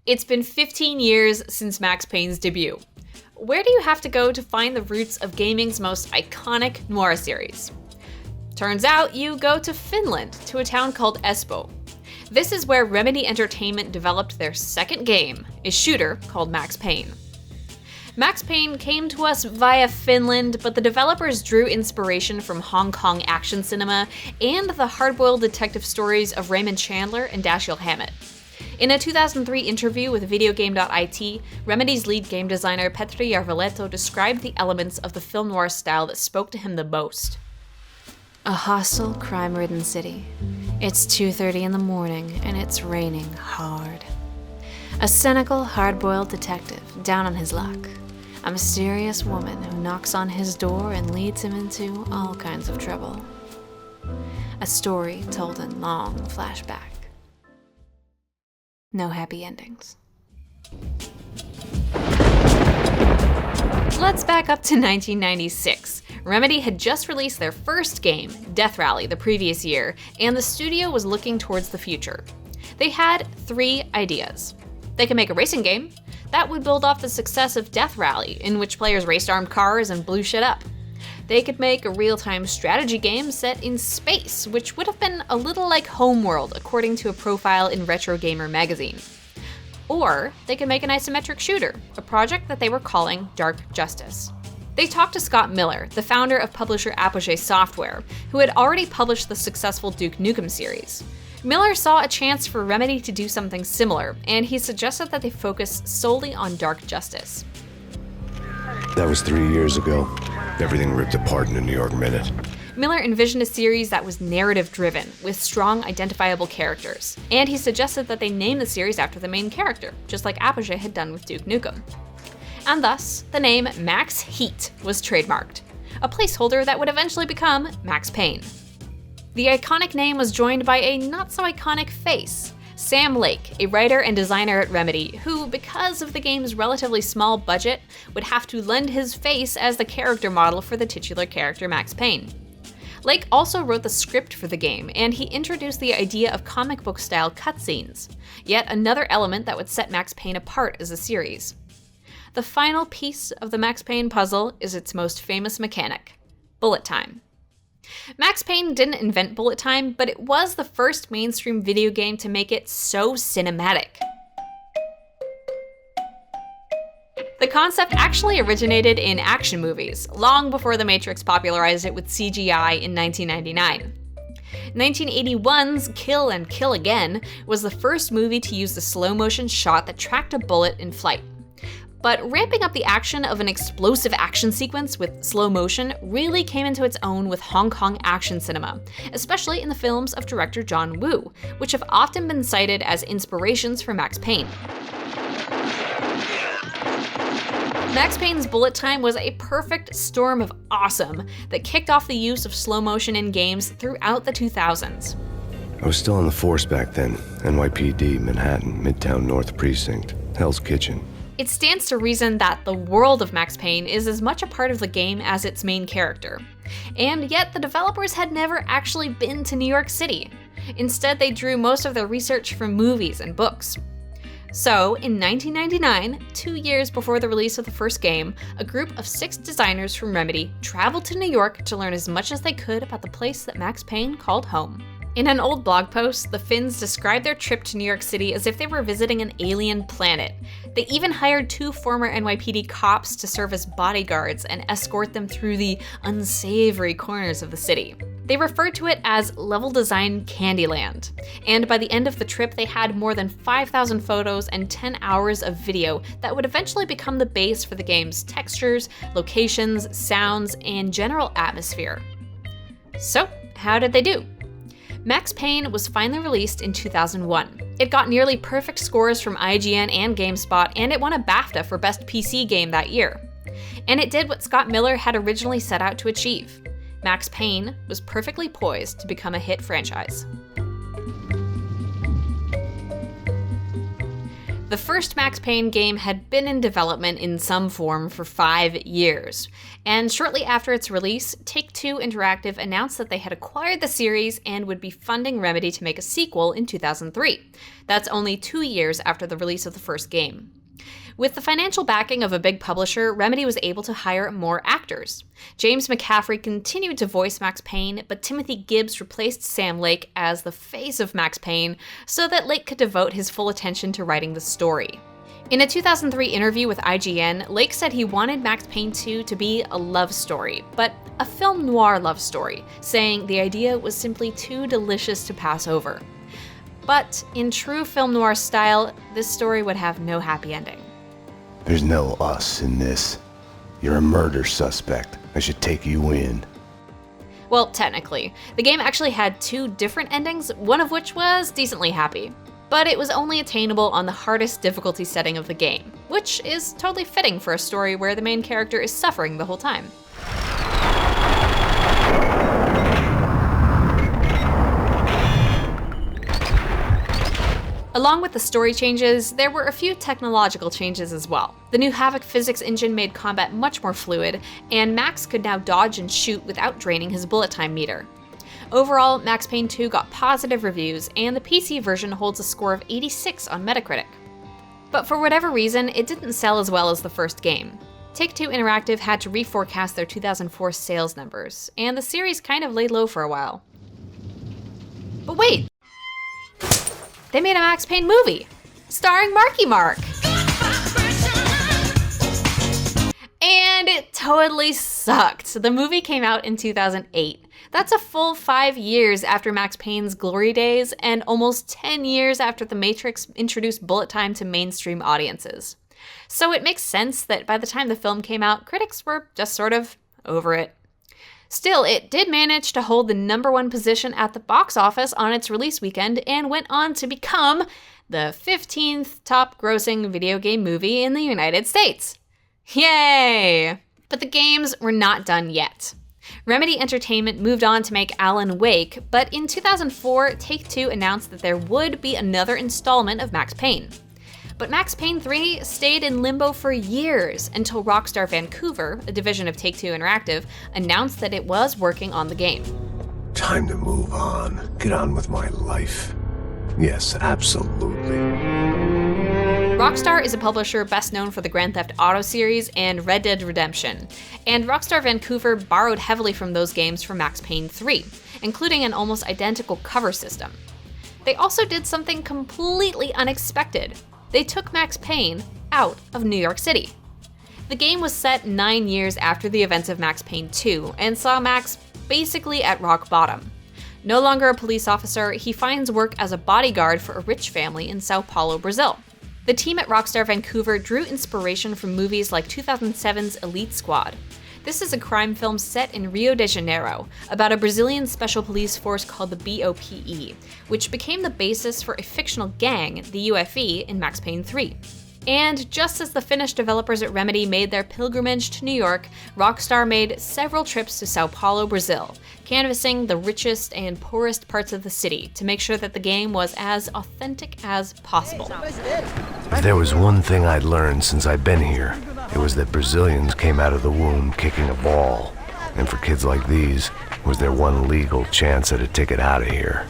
It's been 15 years since Max Payne's debut. Where do you have to go to find the roots of gaming's most iconic noir series? Turns out you go to Finland, to a town called Espoo. This is where Remedy Entertainment developed their second game, a shooter called Max Payne. Max Payne came to us via Finland, but the developers drew inspiration from Hong Kong action cinema and the hard-boiled detective stories of Raymond Chandler and Dashiell Hammett. In a 2003 interview with Videogame.it, Remedy's lead game designer Petri Järveletto described the elements of the film noir style that spoke to him the most. A hostile, crime-ridden city. It's 2:30 in the morning, and it's raining hard. A cynical, hard-boiled detective, down on his luck. A mysterious woman who knocks on his door and leads him into all kinds of trouble. A story told in long flashback. No happy endings. Let's back up to 1996. Remedy had just released their first game, Death Rally, the previous year, and the studio was looking towards the future. They had 3 ideas. They could make a racing game that would build off the success of Death Rally, in which players raced armed cars and blew shit up. They could make a real-time strategy game set in space, which would have been a little like Homeworld, according to a profile in Retro Gamer magazine. Or they could make an isometric shooter, a project that they were calling Dark Justice. They talked to Scott Miller, the founder of publisher Apogee Software, who had already published the successful Duke Nukem series. Miller saw a chance for Remedy to do something similar, and he suggested that they focus solely on Dark Justice. That was 3 years ago. Everything ripped apart in a New York minute. Miller envisioned a series that was narrative-driven, with strong, identifiable characters, and he suggested that they name the series after the main character, just like Apogee had done with Duke Nukem. And thus, the name Max Heat was trademarked, a placeholder that would eventually become Max Payne. The iconic name was joined by a not-so-iconic face, Sam Lake, a writer and designer at Remedy, who, because of the game's relatively small budget, would have to lend his face as the character model for the titular character Max Payne. Lake also wrote the script for the game, and he introduced the idea of comic book-style cutscenes, yet another element that would set Max Payne apart as a series. The final piece of the Max Payne puzzle is its most famous mechanic, bullet time. Max Payne didn't invent bullet time, but it was the first mainstream video game to make it so cinematic. The concept actually originated in action movies, long before The Matrix popularized it with CGI in 1999. 1981's Kill and Kill Again was the first movie to use the slow-motion shot that tracked a bullet in flight. But ramping up the action of an explosive action sequence with slow motion really came into its own with Hong Kong action cinema, especially in the films of director John Woo, which have often been cited as inspirations for Max Payne. Max Payne's bullet time was a perfect storm of awesome that kicked off the use of slow motion in games throughout the 2000s. I was still on the force back then. NYPD, Manhattan, Midtown North Precinct, Hell's Kitchen. It stands to reason that the world of Max Payne is as much a part of the game as its main character. And yet the developers had never actually been to New York City. Instead, they drew most of their research from movies and books. So, in 1999, 2 years before the release of the first game, a group of 6 designers from Remedy traveled to New York to learn as much as they could about the place that Max Payne called home. In an old blog post, the Finns described their trip to New York City as if they were visiting an alien planet. They even hired 2 former NYPD cops to serve as bodyguards and escort them through the unsavory corners of the city. They referred to it as level design Candyland, and by the end of the trip they had more than 5,000 photos and 10 hours of video that would eventually become the base for the game's textures, locations, sounds, and general atmosphere. So, how did they do? Max Payne was finally released in 2001. It got nearly perfect scores from IGN and GameSpot, and it won a BAFTA for Best PC Game that year. And it did what Scott Miller had originally set out to achieve. Max Payne was perfectly poised to become a hit franchise. The first Max Payne game had been in development in some form for 5 years, and shortly after its release, Take-Two Interactive announced that they had acquired the series and would be funding Remedy to make a sequel in 2003. That's only 2 years after the release of the first game. With the financial backing of a big publisher, Remedy was able to hire more actors. James McCaffrey continued to voice Max Payne, but Timothy Gibbs replaced Sam Lake as the face of Max Payne so that Lake could devote his full attention to writing the story. In a 2003 interview with IGN, Lake said he wanted Max Payne 2 to be a love story, but a film noir love story, saying the idea was simply too delicious to pass over. But in true film noir style, this story would have no happy ending. There's no us in this. You're a murder suspect. I should take you in. Well, technically. The game actually had 2 different endings, one of which was decently happy. But it was only attainable on the hardest difficulty setting of the game, which is totally fitting for a story where the main character is suffering the whole time. Along with the story changes, there were a few technological changes as well. The new Havok physics engine made combat much more fluid, and Max could now dodge and shoot without draining his bullet time meter. Overall, Max Payne 2 got positive reviews, and the PC version holds a score of 86 on Metacritic. But for whatever reason, it didn't sell as well as the first game. Take-Two Interactive had to reforecast their 2004 sales numbers, and the series kind of laid low for a while. But wait! They made a Max Payne movie, starring Marky Mark. And it totally sucked. The movie came out in 2008. That's a full 5 years after Max Payne's glory days and almost 10 years after The Matrix introduced bullet time to mainstream audiences. So it makes sense that by the time the film came out, critics were just sort of over it. Still, it did manage to hold the #1 position at the box office on its release weekend and went on to become the 15th top grossing video game movie in the United States. Yay! But the games were not done yet. Remedy Entertainment moved on to make Alan Wake, but in 2004, Take-Two announced that there would be another installment of Max Payne. But Max Payne 3 stayed in limbo for years until Rockstar Vancouver, a division of Take-Two Interactive, announced that it was working on the game. Time to move on. Get on with my life. Yes, absolutely. Rockstar is a publisher best known for the Grand Theft Auto series and Red Dead Redemption, and Rockstar Vancouver borrowed heavily from those games for Max Payne 3, including an almost identical cover system. They also did something completely unexpected. They took Max Payne out of New York City. The game was set 9 years after the events of Max Payne 2 and saw Max basically at rock bottom. No longer a police officer, he finds work as a bodyguard for a rich family in Sao Paulo, Brazil. The team at Rockstar Vancouver drew inspiration from movies like 2007's Elite Squad. This is a crime film set in Rio de Janeiro about a Brazilian special police force called the BOPE, which became the basis for a fictional gang, the UFE, in Max Payne 3. And just as the Finnish developers at Remedy made their pilgrimage to New York, Rockstar made several trips to Sao Paulo, Brazil, canvassing the richest and poorest parts of the city to make sure that the game was as authentic as possible. If there was one thing I'd learned since I've been here, it was that Brazilians came out of the womb kicking a ball. And for kids like these, was their one legal chance at a ticket out of here.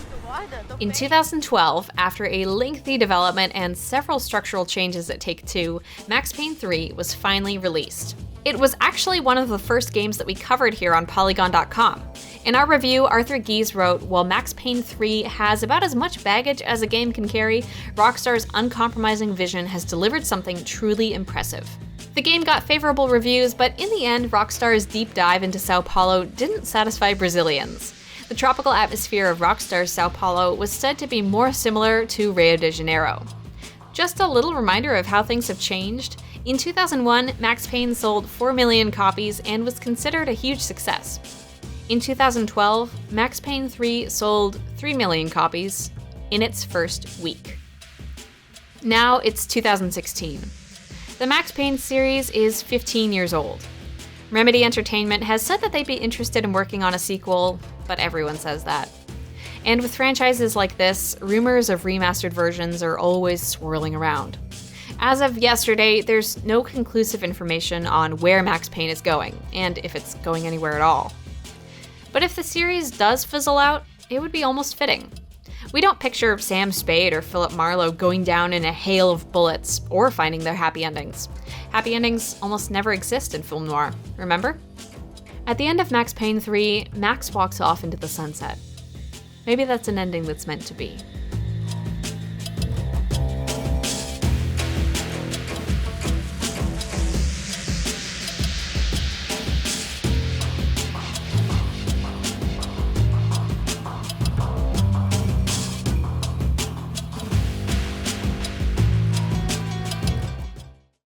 In 2012, after a lengthy development and several structural changes at Take-Two, Max Payne 3 was finally released. It was actually one of the first games that we covered here on Polygon.com. In our review, Arthur Gies wrote, "While Max Payne 3 has about as much baggage as a game can carry, Rockstar's uncompromising vision has delivered something truly impressive." The game got favorable reviews, but in the end, Rockstar's deep dive into Sao Paulo didn't satisfy Brazilians. The tropical atmosphere of Rockstar's Sao Paulo was said to be more similar to Rio de Janeiro. Just a little reminder of how things have changed. In 2001, Max Payne sold 4 million copies and was considered a huge success. In 2012, Max Payne 3 sold 3 million copies in its first week. Now it's 2016. The Max Payne series is 15 years old. Remedy Entertainment has said that they'd be interested in working on a sequel, but everyone says that. And with franchises like this, rumors of remastered versions are always swirling around. As of yesterday, there's no conclusive information on where Max Payne is going, and if it's going anywhere at all. But if the series does fizzle out, it would be almost fitting. We don't picture Sam Spade or Philip Marlowe going down in a hail of bullets or finding their happy endings. Happy endings almost never exist in film noir, remember? At the end of Max Payne 3, Max walks off into the sunset. Maybe that's an ending that's meant to be.